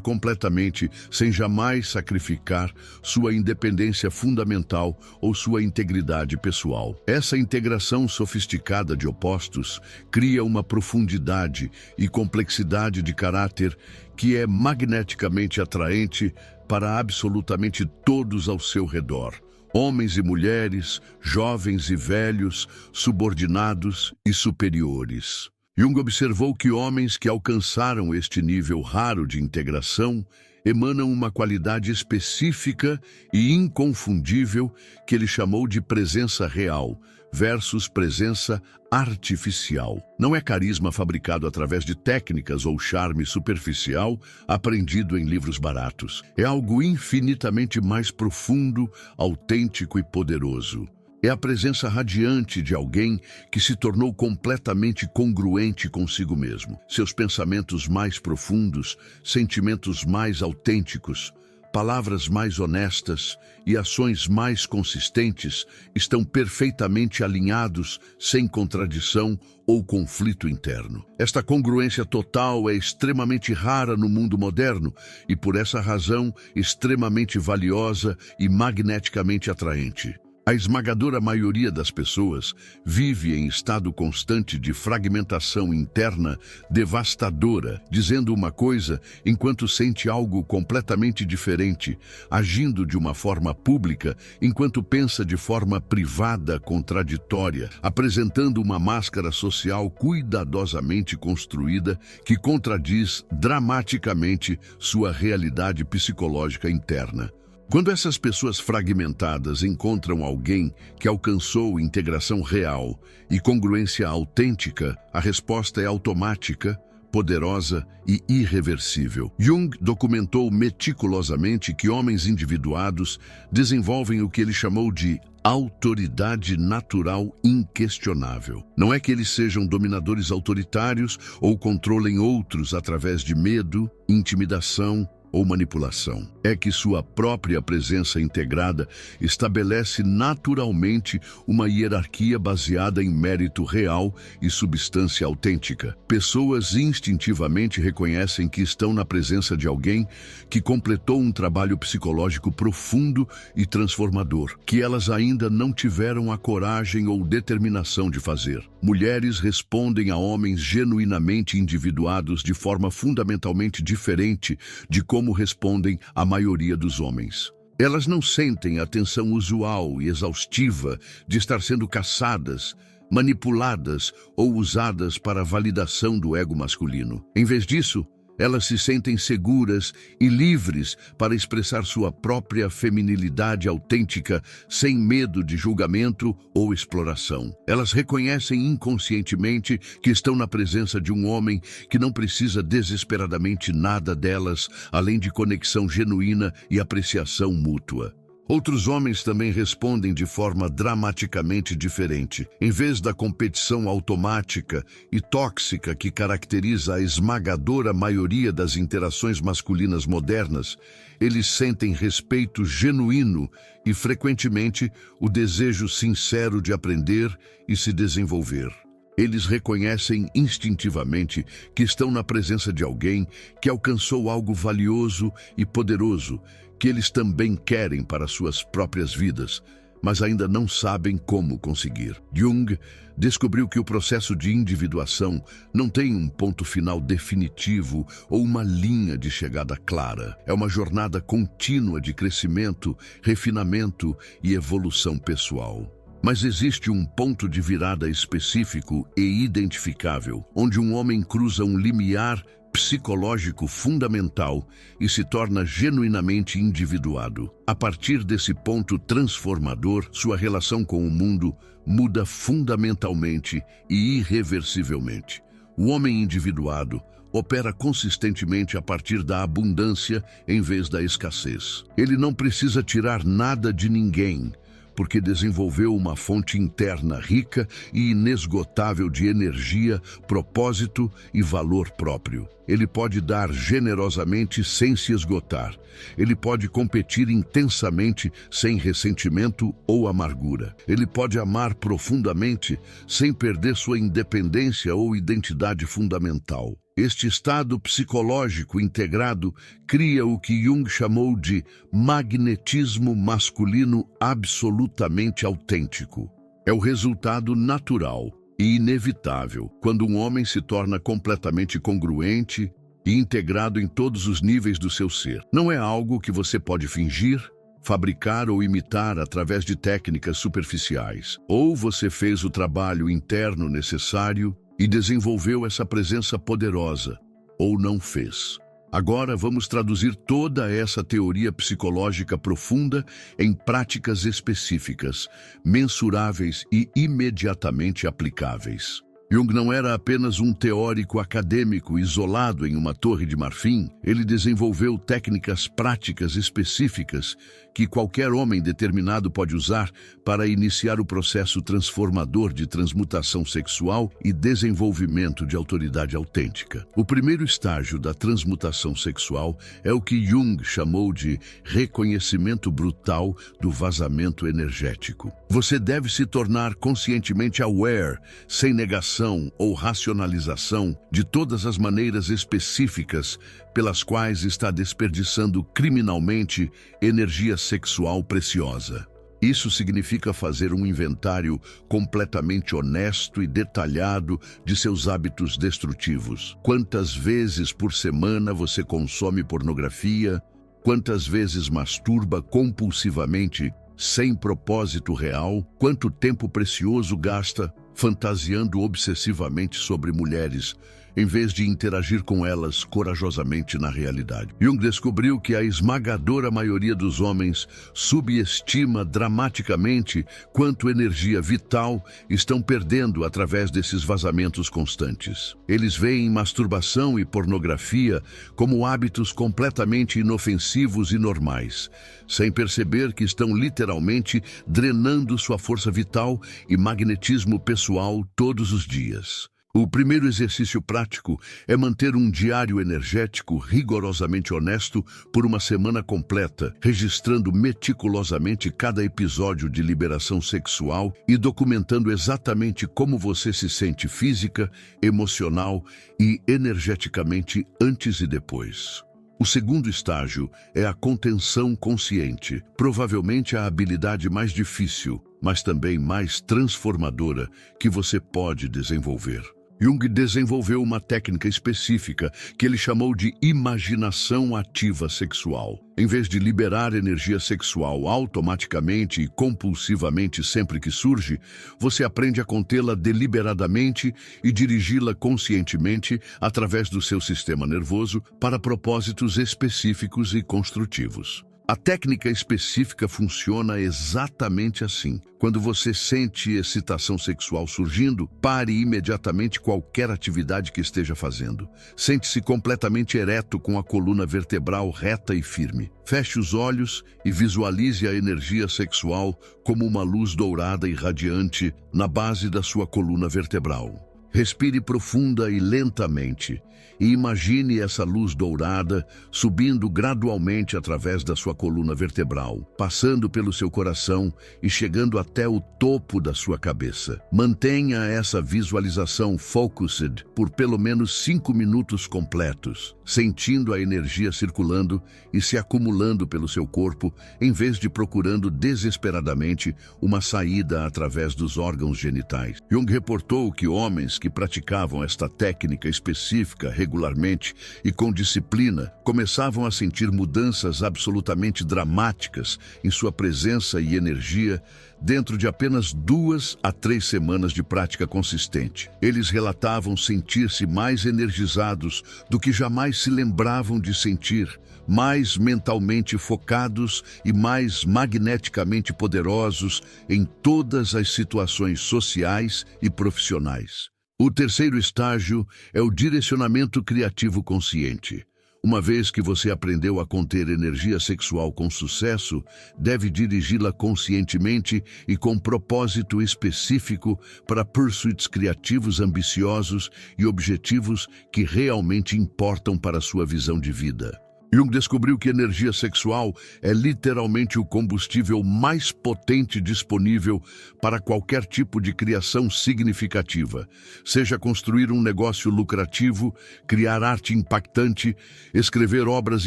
completamente sem jamais sacrificar sua independência fundamental ou sua integridade pessoal. Essa integração sofisticada de opostos cria uma profundidade e complexidade de caráter que é magneticamente atraente para absolutamente todos ao seu redor. Homens e mulheres, jovens e velhos, subordinados e superiores. Jung observou que homens que alcançaram este nível raro de integração emanam uma qualidade específica e inconfundível que ele chamou de presença real versus presença artificial. Não é carisma fabricado através de técnicas ou charme superficial aprendido em livros baratos. É algo infinitamente mais profundo, autêntico e poderoso. É a presença radiante de alguém que se tornou completamente congruente consigo mesmo. Seus pensamentos mais profundos, sentimentos mais autênticos, palavras mais honestas e ações mais consistentes estão perfeitamente alinhados, sem contradição ou conflito interno. Esta congruência total é extremamente rara no mundo moderno e, por essa razão, extremamente valiosa e magneticamente atraente. A esmagadora maioria das pessoas vive em estado constante de fragmentação interna devastadora, dizendo uma coisa enquanto sente algo completamente diferente, agindo de uma forma pública enquanto pensa de forma privada contraditória, apresentando uma máscara social cuidadosamente construída que contradiz dramaticamente sua realidade psicológica interna. Quando essas pessoas fragmentadas encontram alguém que alcançou integração real e congruência autêntica, a resposta é automática, poderosa e irreversível. Jung documentou meticulosamente que homens individuados desenvolvem o que ele chamou de autoridade natural inquestionável. Não é que eles sejam dominadores autoritários ou controlem outros através de medo, intimidação ou manipulação. É que sua própria presença integrada estabelece naturalmente uma hierarquia baseada em mérito real e substância autêntica. Pessoas instintivamente reconhecem que estão na presença de alguém que completou um trabalho psicológico profundo e transformador, que elas ainda não tiveram a coragem ou determinação de fazer. Mulheres respondem a homens genuinamente individuados de forma fundamentalmente diferente de como respondem a maioria dos homens. Elas não sentem a tensão usual e exaustiva de estar sendo caçadas, manipuladas ou usadas para a validação do ego masculino. Em vez disso, elas se sentem seguras e livres para expressar sua própria feminilidade autêntica sem medo de julgamento ou exploração. Elas reconhecem inconscientemente que estão na presença de um homem que não precisa desesperadamente nada delas, além de conexão genuína e apreciação mútua. Outros homens também respondem de forma dramaticamente diferente. Em vez da competição automática e tóxica que caracteriza a esmagadora maioria das interações masculinas modernas, eles sentem respeito genuíno e, frequentemente, o desejo sincero de aprender e se desenvolver. Eles reconhecem instintivamente que estão na presença de alguém que alcançou algo valioso e poderoso, que eles também querem para suas próprias vidas, mas ainda não sabem como conseguir. Jung descobriu que o processo de individuação não tem um ponto final definitivo ou uma linha de chegada clara. É uma jornada contínua de crescimento, refinamento e evolução pessoal. Mas existe um ponto de virada específico e identificável, onde um homem cruza um limiar psicológico fundamental e se torna genuinamente individuado. A partir desse ponto transformador, sua relação com o mundo muda fundamentalmente e irreversivelmente. O homem individuado opera consistentemente a partir da abundância em vez da escassez. Ele não precisa tirar nada de ninguém, porque desenvolveu uma fonte interna rica e inesgotável de energia, propósito e valor próprio. Ele pode dar generosamente sem se esgotar. Ele pode competir intensamente sem ressentimento ou amargura. Ele pode amar profundamente sem perder sua independência ou identidade fundamental. Este estado psicológico integrado cria o que Jung chamou de magnetismo masculino absolutamente autêntico. É o resultado natural e inevitável quando um homem se torna completamente congruente e integrado em todos os níveis do seu ser. Não é algo que você pode fingir, fabricar ou imitar através de técnicas superficiais. Ou você fez o trabalho interno necessário e desenvolveu essa presença poderosa, ou não fez. Agora vamos traduzir toda essa teoria psicológica profunda em práticas específicas, mensuráveis e imediatamente aplicáveis. Jung não era apenas um teórico acadêmico isolado em uma torre de marfim. Ele desenvolveu técnicas práticas específicas que qualquer homem determinado pode usar para iniciar o processo transformador de transmutação sexual e desenvolvimento de autoridade autêntica. O primeiro estágio da transmutação sexual é o que Jung chamou de reconhecimento brutal do vazamento energético. Você deve se tornar conscientemente aware, sem negação ou racionalização, de todas as maneiras específicas pelas quais está desperdiçando criminalmente energia sexual preciosa. Isso significa fazer um inventário completamente honesto e detalhado de seus hábitos destrutivos. Quantas vezes por semana você consome pornografia? Quantas vezes masturba compulsivamente sem propósito real? Quanto tempo precioso gasta fantasiando obsessivamente sobre mulheres, em vez de interagir com elas corajosamente na realidade. Jung descobriu que a esmagadora maioria dos homens subestima dramaticamente quanto energia vital estão perdendo através desses vazamentos constantes. Eles veem masturbação e pornografia como hábitos completamente inofensivos e normais, sem perceber que estão literalmente drenando sua força vital e magnetismo pessoal todos os dias. O primeiro exercício prático é manter um diário energético rigorosamente honesto por uma semana completa, registrando meticulosamente cada episódio de liberação sexual e documentando exatamente como você se sente física, emocional e energeticamente antes e depois. O segundo estágio é a contenção consciente, provavelmente a habilidade mais difícil, mas também mais transformadora que você pode desenvolver. Jung desenvolveu uma técnica específica que ele chamou de imaginação ativa sexual. Em vez de liberar energia sexual automaticamente e compulsivamente sempre que surge, você aprende a contê-la deliberadamente e dirigi-la conscientemente através do seu sistema nervoso para propósitos específicos e construtivos. A técnica específica funciona exatamente assim. Quando você sente excitação sexual surgindo, pare imediatamente qualquer atividade que esteja fazendo. Sente-se completamente ereto com a coluna vertebral reta e firme. Feche os olhos e visualize a energia sexual como uma luz dourada e radiante na base da sua coluna vertebral. Respire profunda e lentamente e imagine essa luz dourada subindo gradualmente através da sua coluna vertebral, passando pelo seu coração e chegando até o topo da sua cabeça. Mantenha essa visualização focused por pelo menos 5 minutos completos, sentindo a energia circulando e se acumulando pelo seu corpo, em vez de procurando desesperadamente uma saída através dos órgãos genitais. Jung reportou que homens que praticavam esta técnica específica regularmente e com disciplina começavam a sentir mudanças absolutamente dramáticas em sua presença e energia dentro de apenas 2 a 3 semanas de prática consistente. Eles relatavam sentir-se mais energizados do que jamais se lembravam de sentir, mais mentalmente focados e mais magneticamente poderosos em todas as situações sociais e profissionais. O terceiro estágio é o direcionamento criativo consciente. Uma vez que você aprendeu a conter energia sexual com sucesso, deve dirigi-la conscientemente e com propósito específico para pursuits criativos ambiciosos e objetivos que realmente importam para a sua visão de vida. Jung descobriu que energia sexual é literalmente o combustível mais potente disponível para qualquer tipo de criação significativa, seja construir um negócio lucrativo, criar arte impactante, escrever obras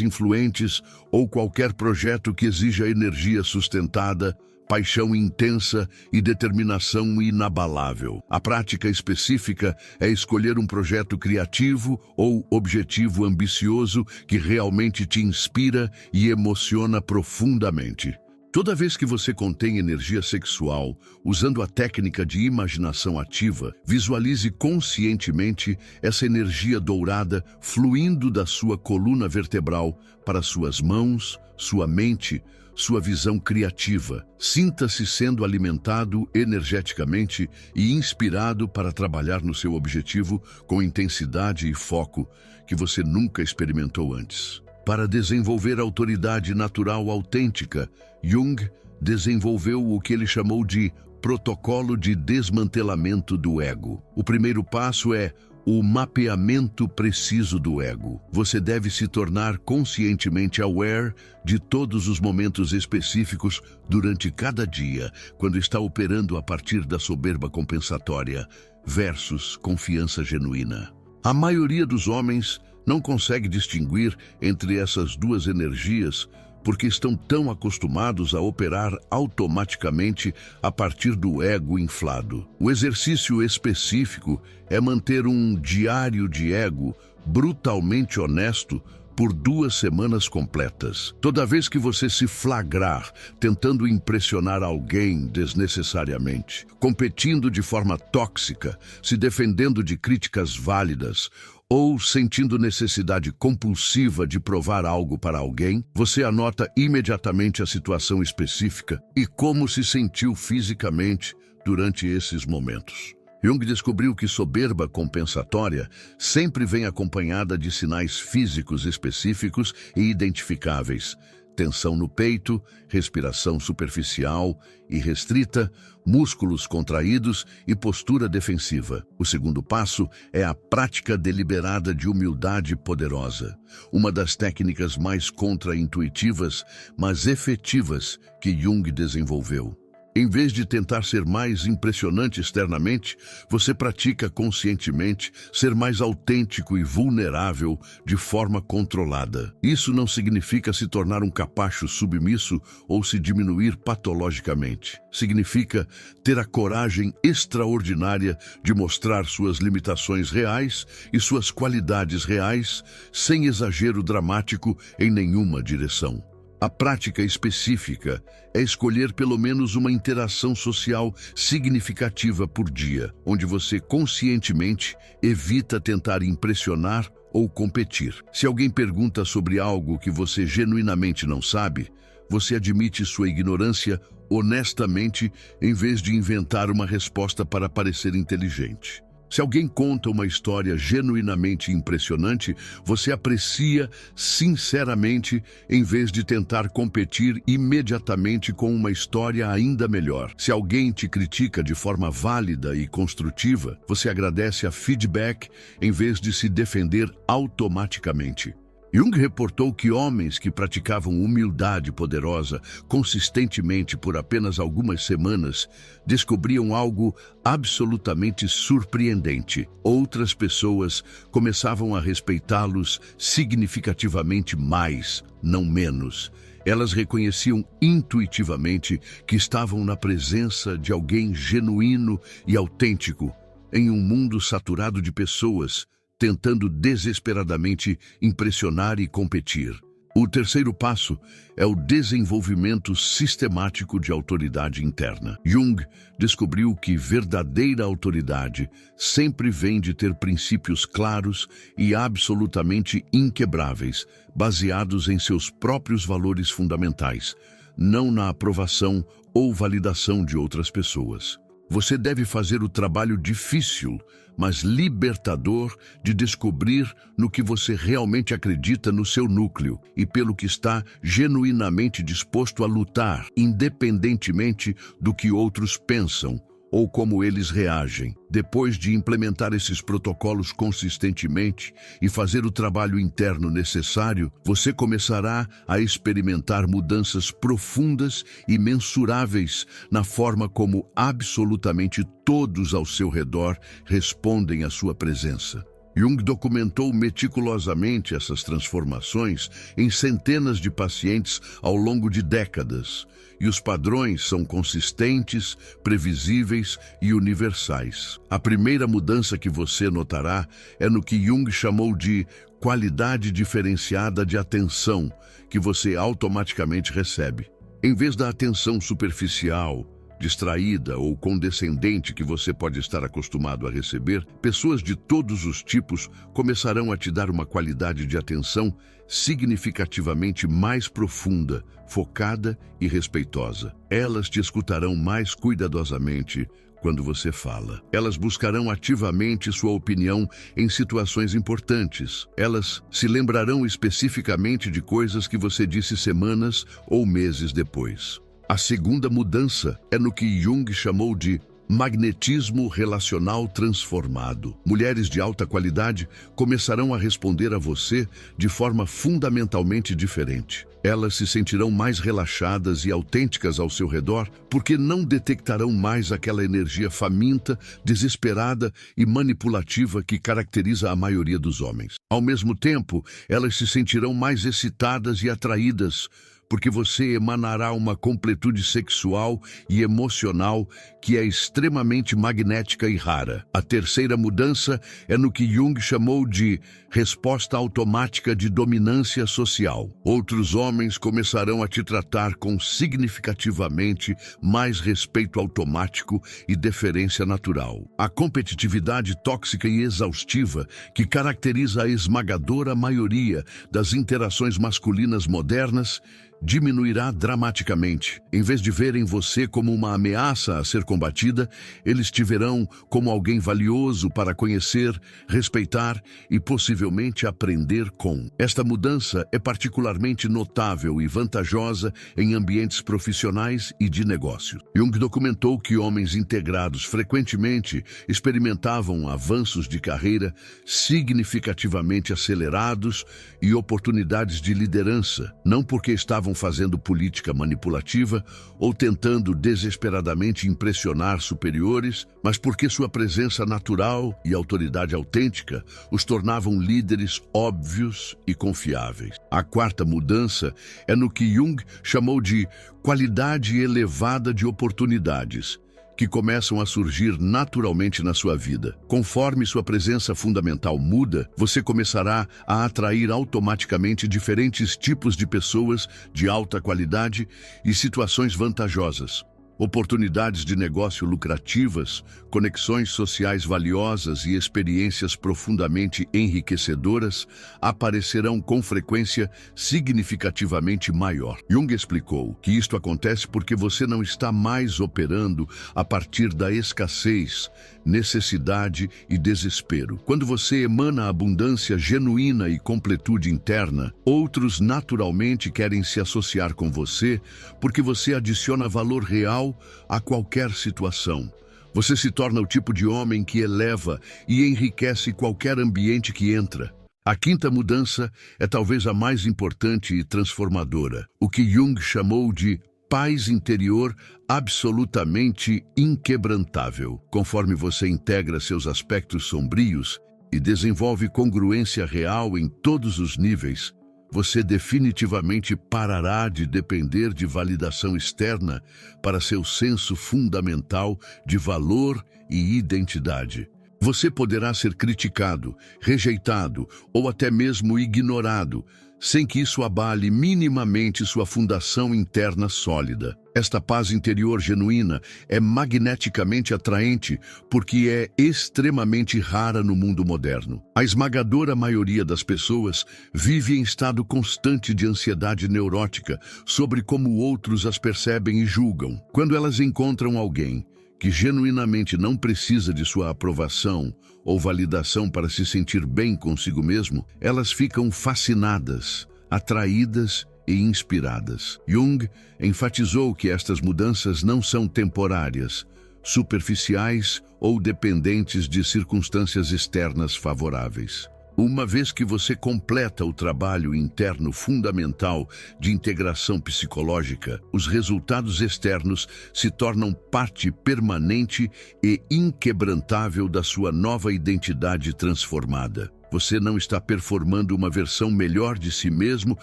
influentes ou qualquer projeto que exija energia sustentada, paixão intensa e determinação inabalável. A prática específica é escolher um projeto criativo ou objetivo ambicioso que realmente te inspira e emociona profundamente. Toda vez que você contém energia sexual, usando a técnica de imaginação ativa, visualize conscientemente essa energia dourada fluindo da sua coluna vertebral para suas mãos, sua mente, sua visão criativa. Sinta-se sendo alimentado energeticamente e inspirado para trabalhar no seu objetivo com intensidade e foco que você nunca experimentou antes. Para desenvolver autoridade natural autêntica, Jung desenvolveu o que ele chamou de protocolo de desmantelamento do ego. O primeiro passo é o mapeamento preciso do ego. Você deve se tornar conscientemente aware de todos os momentos específicos durante cada dia, quando está operando a partir da soberba compensatória versus confiança genuína. A maioria dos homens não consegue distinguir entre essas duas energias porque estão tão acostumados a operar automaticamente a partir do ego inflado. O exercício específico é manter um diário de ego brutalmente honesto por 2 semanas completas. Toda vez que você se flagrar tentando impressionar alguém desnecessariamente, competindo de forma tóxica, se defendendo de críticas válidas ou sentindo necessidade compulsiva de provar algo para alguém, você anota imediatamente a situação específica e como se sentiu fisicamente durante esses momentos. Jung descobriu que soberba compensatória sempre vem acompanhada de sinais físicos específicos e identificáveis: tensão no peito, respiração superficial e restrita, músculos contraídos e postura defensiva. O segundo passo é a prática deliberada de humildade poderosa, uma das técnicas mais contraintuitivas, mas efetivas que Jung desenvolveu. Em vez de tentar ser mais impressionante externamente, você pratica conscientemente ser mais autêntico e vulnerável de forma controlada. Isso não significa se tornar um capacho submisso ou se diminuir patologicamente. Significa ter a coragem extraordinária de mostrar suas limitações reais e suas qualidades reais, sem exagero dramático em nenhuma direção. A prática específica é escolher pelo menos uma interação social significativa por dia, onde você conscientemente evita tentar impressionar ou competir. Se alguém pergunta sobre algo que você genuinamente não sabe, você admite sua ignorância honestamente em vez de inventar uma resposta para parecer inteligente. Se alguém conta uma história genuinamente impressionante, você aprecia sinceramente em vez de tentar competir imediatamente com uma história ainda melhor. Se alguém te critica de forma válida e construtiva, você agradece a feedback em vez de se defender automaticamente. Jung reportou que homens que praticavam humildade poderosa consistentemente por apenas algumas semanas descobriam algo absolutamente surpreendente. Outras pessoas começavam a respeitá-los significativamente mais, não menos. Elas reconheciam intuitivamente que estavam na presença de alguém genuíno e autêntico em um mundo saturado de pessoas tentando desesperadamente impressionar e competir. O terceiro passo é o desenvolvimento sistemático de autoridade interna. Jung descobriu que verdadeira autoridade sempre vem de ter princípios claros e absolutamente inquebráveis, baseados em seus próprios valores fundamentais, não na aprovação ou validação de outras pessoas. Você deve fazer o trabalho difícil, mas libertador de descobrir no que você realmente acredita no seu núcleo e pelo que está genuinamente disposto a lutar, independentemente do que outros pensam ou como eles reagem. Depois de implementar esses protocolos consistentemente e fazer o trabalho interno necessário, você começará a experimentar mudanças profundas e mensuráveis na forma como absolutamente todos ao seu redor respondem à sua presença. Jung documentou meticulosamente essas transformações em centenas de pacientes ao longo de décadas, e os padrões são consistentes, previsíveis e universais. A primeira mudança que você notará é no que Jung chamou de qualidade diferenciada de atenção, que você automaticamente recebe. Em vez da atenção superficial, distraída ou condescendente que você pode estar acostumado a receber, pessoas de todos os tipos começarão a te dar uma qualidade de atenção significativamente mais profunda, focada e respeitosa. Elas te escutarão mais cuidadosamente quando você fala. Elas buscarão ativamente sua opinião em situações importantes. Elas se lembrarão especificamente de coisas que você disse semanas ou meses depois. A segunda mudança é no que Jung chamou de magnetismo relacional transformado. Mulheres de alta qualidade começarão a responder a você de forma fundamentalmente diferente. Elas se sentirão mais relaxadas e autênticas ao seu redor porque não detectarão mais aquela energia faminta, desesperada e manipulativa que caracteriza a maioria dos homens. Ao mesmo tempo, elas se sentirão mais excitadas e atraídas porque você emanará uma completude sexual e emocional que é extremamente magnética e rara. A terceira mudança é no que Jung chamou de resposta automática de dominância social. Outros homens começarão a te tratar com significativamente mais respeito automático e deferência natural. A competitividade tóxica e exaustiva que caracteriza a esmagadora maioria das interações masculinas modernas diminuirá dramaticamente. Em vez de verem você como uma ameaça a ser combatida, eles te verão como alguém valioso para conhecer, respeitar e possivelmente aprender com. Esta mudança é particularmente notável e vantajosa em ambientes profissionais e de negócio. Jung documentou que homens integrados frequentemente experimentavam avanços de carreira significativamente acelerados e oportunidades de liderança, não porque estavam fazendo política manipulativa ou tentando desesperadamente impressionar superiores, mas porque sua presença natural e autoridade autêntica os tornavam líderes óbvios e confiáveis. A quarta mudança é no que Jung chamou de qualidade elevada de oportunidades, que começam a surgir naturalmente na sua vida. Conforme sua presença fundamental muda, você começará a atrair automaticamente diferentes tipos de pessoas de alta qualidade e situações vantajosas. Oportunidades de negócio lucrativas, conexões sociais valiosas e experiências profundamente enriquecedoras aparecerão com frequência significativamente maior. Jung explicou que isto acontece porque você não está mais operando a partir da escassez, necessidade e desespero. Quando você emana abundância genuína e completude interna, outros naturalmente querem se associar com você porque você adiciona valor real a qualquer situação. Você se torna o tipo de homem que eleva e enriquece qualquer ambiente que entra. A quinta mudança é talvez a mais importante e transformadora, o que Jung chamou de paz interior absolutamente inquebrantável. Conforme você integra seus aspectos sombrios e desenvolve congruência real em todos os níveis, você definitivamente parará de depender de validação externa para seu senso fundamental de valor e identidade. Você poderá ser criticado, rejeitado ou até mesmo ignorado, sem que isso abale minimamente sua fundação interna sólida. Esta paz interior genuína é magneticamente atraente porque é extremamente rara no mundo moderno. A esmagadora maioria das pessoas vive em estado constante de ansiedade neurótica sobre como outros as percebem e julgam. Quando elas encontram alguém que genuinamente não precisa de sua aprovação ou validação para se sentir bem consigo mesmo, elas ficam fascinadas, atraídas e inspiradas. Jung enfatizou que estas mudanças não são temporárias, superficiais ou dependentes de circunstâncias externas favoráveis. Uma vez que você completa o trabalho interno fundamental de integração psicológica, os resultados externos se tornam parte permanente e inquebrantável da sua nova identidade transformada. Você não está performando uma versão melhor de si mesmo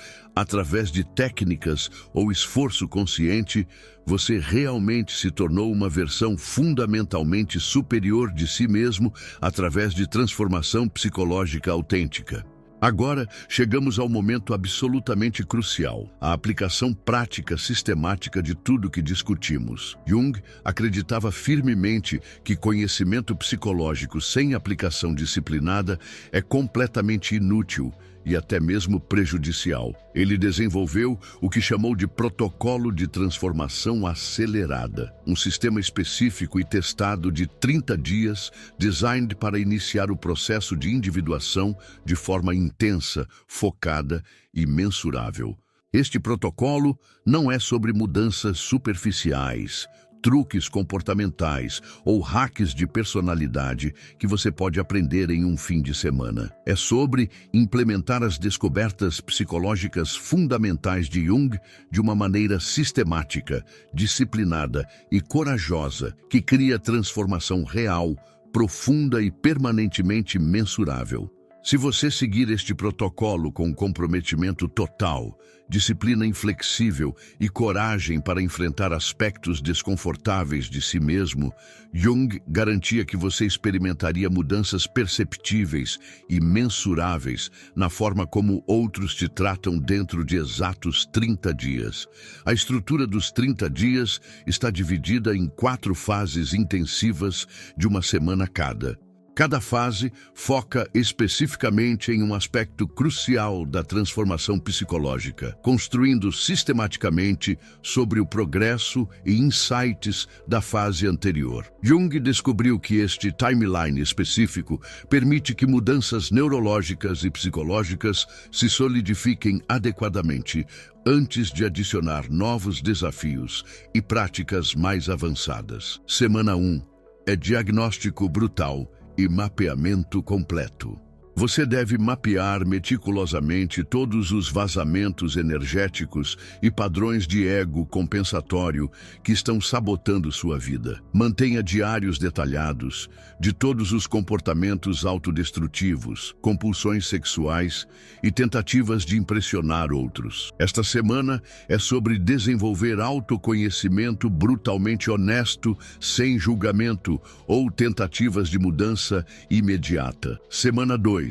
através de técnicas ou esforço consciente, você realmente se tornou uma versão fundamentalmente superior de si mesmo através de transformação psicológica autêntica. Agora, chegamos ao momento absolutamente crucial, a aplicação prática sistemática de tudo que discutimos. Jung acreditava firmemente que conhecimento psicológico sem aplicação disciplinada é completamente inútil e até mesmo prejudicial. Ele desenvolveu o que chamou de protocolo de transformação acelerada, um sistema específico e testado de 30 dias, designed para iniciar o processo de individuação de forma intensa, focada e mensurável. Este protocolo não é sobre mudanças superficiais, truques comportamentais ou hacks de personalidade que você pode aprender em um fim de semana. É sobre implementar as descobertas psicológicas fundamentais de Jung de uma maneira sistemática, disciplinada e corajosa, que cria transformação real, profunda e permanentemente mensurável. Se você seguir este protocolo com comprometimento total, disciplina inflexível e coragem para enfrentar aspectos desconfortáveis de si mesmo, Jung garantia que você experimentaria mudanças perceptíveis e mensuráveis na forma como outros te tratam dentro de exatos 30 dias. A estrutura dos 30 dias está dividida em 4 fases intensivas de uma semana cada. Cada fase foca especificamente em um aspecto crucial da transformação psicológica, construindo sistematicamente sobre o progresso e insights da fase anterior. Jung descobriu que este timeline específico permite que mudanças neurológicas e psicológicas se solidifiquem adequadamente antes de adicionar novos desafios e práticas mais avançadas. Semana 1 é diagnóstico brutal e mapeamento completo. Você deve mapear meticulosamente todos os vazamentos energéticos e padrões de ego compensatório que estão sabotando sua vida. Mantenha diários detalhados de todos os comportamentos autodestrutivos, compulsões sexuais e tentativas de impressionar outros. Esta semana é sobre desenvolver autoconhecimento brutalmente honesto, sem julgamento ou tentativas de mudança imediata. Semana 2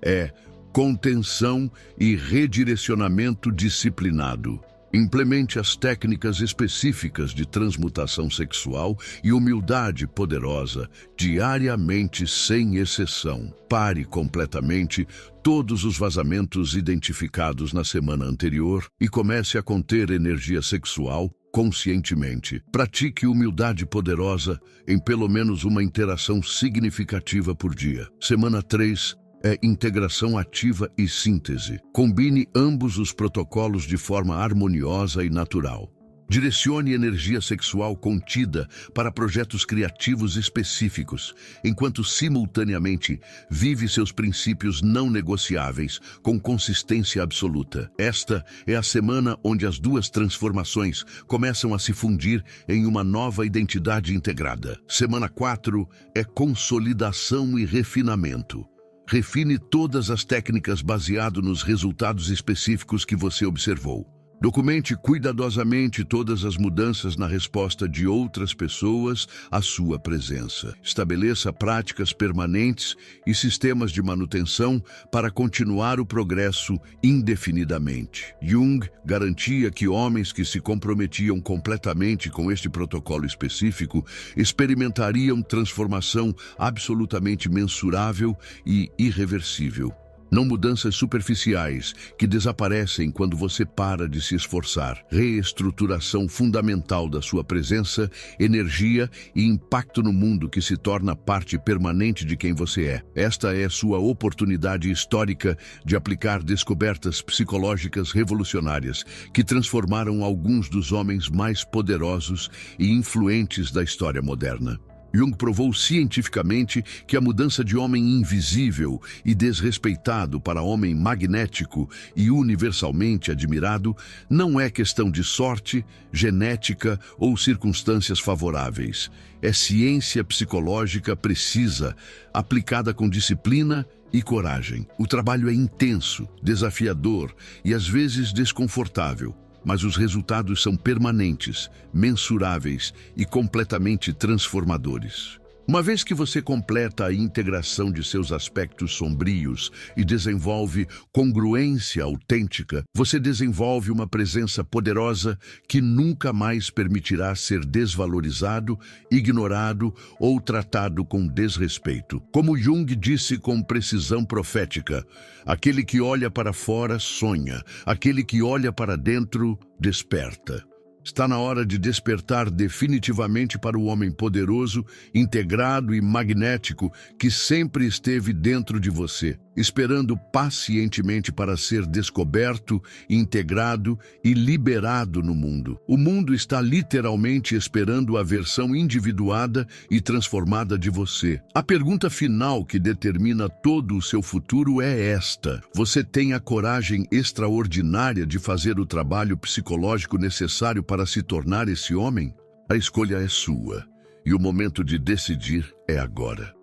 é contenção e redirecionamento disciplinado. Implemente as técnicas específicas de transmutação sexual e humildade poderosa diariamente sem exceção. Pare completamente todos os vazamentos identificados na semana anterior e comece a conter energia sexual conscientemente. Pratique humildade poderosa em pelo menos uma interação significativa por dia. Semana 3 é integração ativa e síntese. Combine ambos os protocolos de forma harmoniosa e natural. Direcione energia sexual contida para projetos criativos específicos, enquanto simultaneamente vive seus princípios não negociáveis com consistência absoluta. Esta é a semana onde as duas transformações começam a se fundir em uma nova identidade integrada. Semana 4 é consolidação e refinamento. Refine todas as técnicas baseado nos resultados específicos que você observou. Documente cuidadosamente todas as mudanças na resposta de outras pessoas à sua presença. Estabeleça práticas permanentes e sistemas de manutenção para continuar o progresso indefinidamente. Jung garantia que homens que se comprometiam completamente com este protocolo específico experimentariam transformação absolutamente mensurável e irreversível. Não mudanças superficiais que desaparecem quando você para de se esforçar. Reestruturação fundamental da sua presença, energia e impacto no mundo que se torna parte permanente de quem você é. Esta é sua oportunidade histórica de aplicar descobertas psicológicas revolucionárias que transformaram alguns dos homens mais poderosos e influentes da história moderna. Jung provou cientificamente que a mudança de homem invisível e desrespeitado para homem magnético e universalmente admirado não é questão de sorte, genética ou circunstâncias favoráveis. É ciência psicológica precisa, aplicada com disciplina e coragem. O trabalho é intenso, desafiador e às vezes desconfortável. Mas os resultados são permanentes, mensuráveis e completamente transformadores. Uma vez que você completa a integração de seus aspectos sombrios e desenvolve congruência autêntica, você desenvolve uma presença poderosa que nunca mais permitirá ser desvalorizado, ignorado ou tratado com desrespeito. Como Jung disse com precisão profética, aquele que olha para fora sonha, aquele que olha para dentro desperta. Está na hora de despertar definitivamente para o homem poderoso, integrado e magnético que sempre esteve dentro de você, esperando pacientemente para ser descoberto, integrado e liberado no mundo. O mundo está literalmente esperando a versão individuada e transformada de você. A pergunta final que determina todo o seu futuro é esta: você tem a coragem extraordinária de fazer o trabalho psicológico necessário para se tornar esse homem? A escolha é sua, e o momento de decidir é agora.